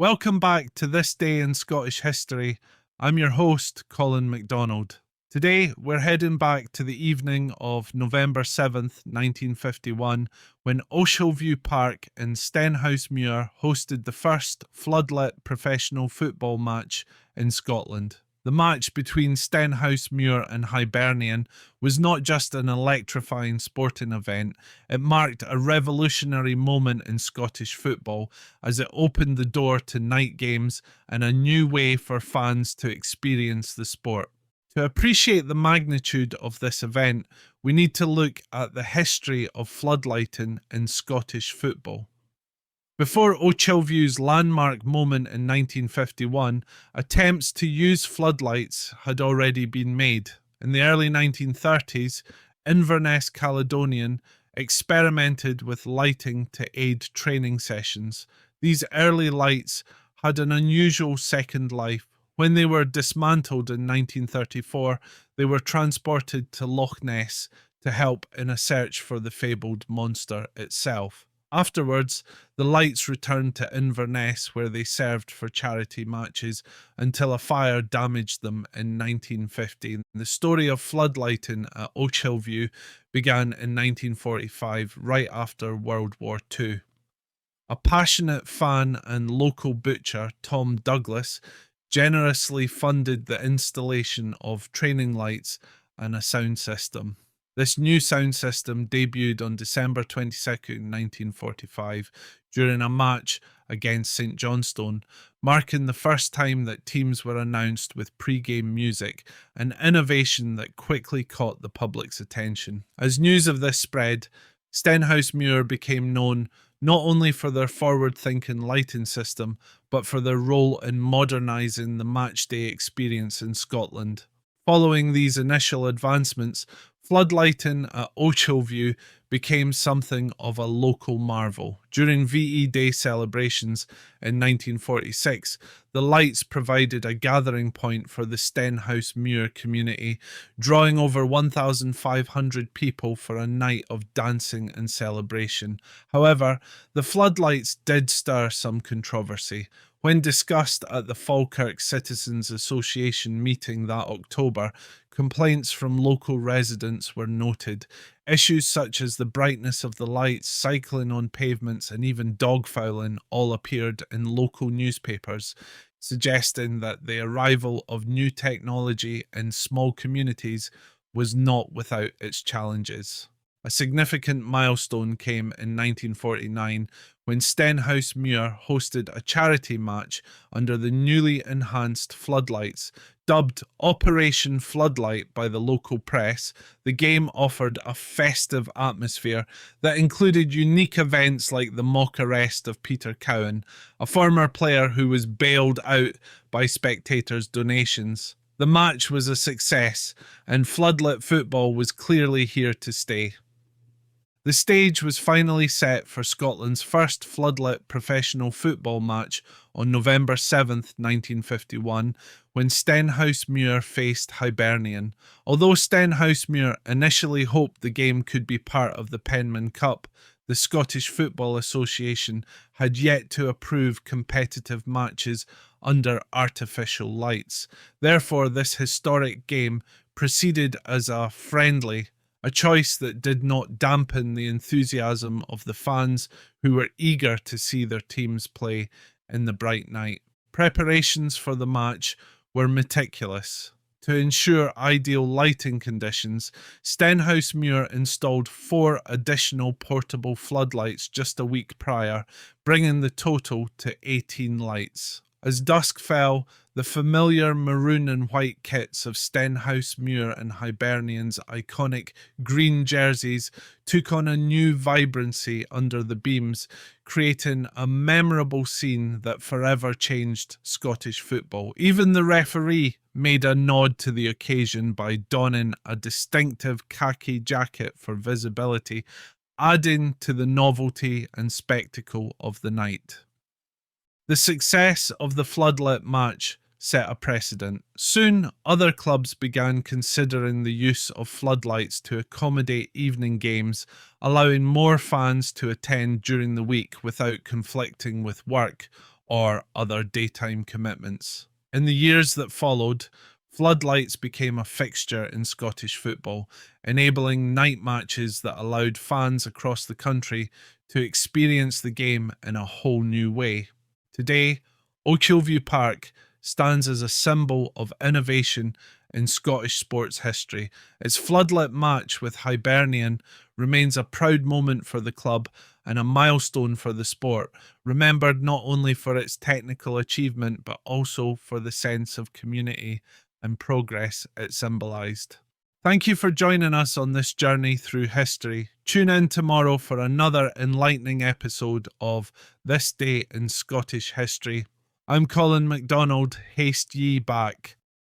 Welcome back to This Day in Scottish History. I'm your host, Colin MacDonald. Today, we're heading back to the evening of November 7th, 1951, when Ochilview Park in Stenhousemuir hosted the first floodlit professional football match in Scotland. The match between Stenhousemuir and Hibernian was not just an electrifying sporting event, it marked a revolutionary moment in Scottish football as it opened the door to night games and a new way for fans to experience the sport. To appreciate the magnitude of this event, we need to look at the history of floodlighting in Scottish football. Before Ochilview's landmark moment in 1951, attempts to use floodlights had already been made. In the early 1930s, Inverness Caledonian experimented with lighting to aid training sessions. These early lights had an unusual second life. When they were dismantled in 1934, they were transported to Loch Ness to help in a search for the fabled monster itself. Afterwards, the lights returned to Inverness where they served for charity matches until a fire damaged them in 1950. The story of floodlighting at Ochilview began in 1945, right after World War II. A passionate fan and local butcher, Tom Douglas, generously funded the installation of training lights and a sound system. This new sound system debuted on December 22nd, 1945, during a match against St Johnstone, marking the first time that teams were announced with pre-game music, an innovation that quickly caught the public's attention. As news of this spread, Stenhousemuir became known not only for their forward-thinking lighting system, but for their role in modernising the matchday experience in Scotland. Following these initial advancements, floodlighting at Ochilview became something of a local marvel. During VE Day celebrations in 1946, the lights provided a gathering point for the Stenhousemuir community, drawing over 1,500 people for a night of dancing and celebration. However, the floodlights did stir some controversy. When discussed at the Falkirk Citizens Association meeting that October, complaints from local residents were noted. Issues such as the brightness of the lights, cycling on pavements, and even dogfouling all appeared in local newspapers, suggesting that the arrival of new technology in small communities was not without its challenges. A significant milestone came in 1949 when Stenhousemuir hosted a charity match under the newly enhanced floodlights. Dubbed Operation Floodlight by the local press, the game offered a festive atmosphere that included unique events like the mock arrest of Peter Cowan, a former player who was bailed out by spectators' donations. The match was a success, and floodlit football was clearly here to stay. The stage was finally set for Scotland's first floodlit professional football match on November 7th, 1951, when Stenhousemuir faced Hibernian. Although Stenhousemuir initially hoped the game could be part of the Penman Cup, the Scottish Football Association had yet to approve competitive matches under artificial lights. Therefore, this historic game proceeded as a friendly, a choice that did not dampen the enthusiasm of the fans who were eager to see their teams play in the bright night. Preparations for the match were meticulous. To ensure ideal lighting conditions, Stenhousemuir installed 4 additional portable floodlights just a week prior, bringing the total to 18 lights. As dusk fell, the familiar maroon and white kits of Stenhousemuir and Hibernian's iconic green jerseys took on a new vibrancy under the beams, creating a memorable scene that forever changed Scottish football. Even the referee made a nod to the occasion by donning a distinctive khaki jacket for visibility, adding to the novelty and spectacle of the night. The success of the floodlit match set a precedent. Soon, other clubs began considering the use of floodlights to accommodate evening games, allowing more fans to attend during the week without conflicting with work. or other daytime commitments. In the years that followed, floodlights became a fixture in Scottish football, enabling night matches that allowed fans across the country to experience the game in a whole new way. Today, Ochilview Park stands as a symbol of innovation in Scottish sports history. Its floodlit match with Hibernian remains a proud moment for the club and a milestone for the sport, remembered not only for its technical achievement but also for the sense of community and progress it symbolised. Thank you for joining us on this journey through history. Tune in tomorrow for another enlightening episode of This Day in Scottish History. I'm Colin MacDonald. Haste ye back.